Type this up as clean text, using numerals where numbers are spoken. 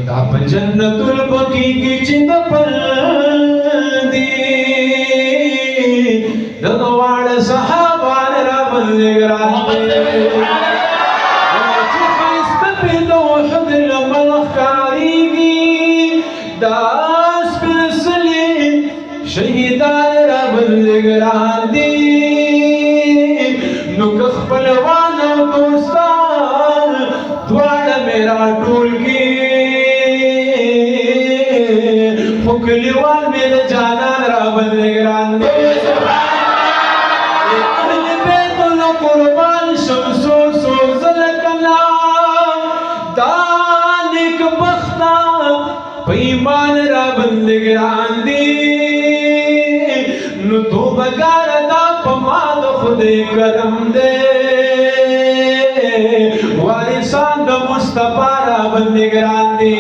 دا په جنت البقیع کې چې د پل دي دغه واړه صحابان راباندې ګران دي چې ښایسته پرې د احد لمن ښکارېږي دا سپېڅلي شهیدان راباندې ګران دي نو که خپلوان او دوستان دواړه مې راټول کړي خو کلیوال مې د جانان راباندې ګران دي اهل بیتو نه قربان شم څو زله کله دا نیکبخته په ایمان راباندې ګران دي نو توبهګاره دا په ما د خدای کرم دی وارثان د مصطفی راباندې ګران دي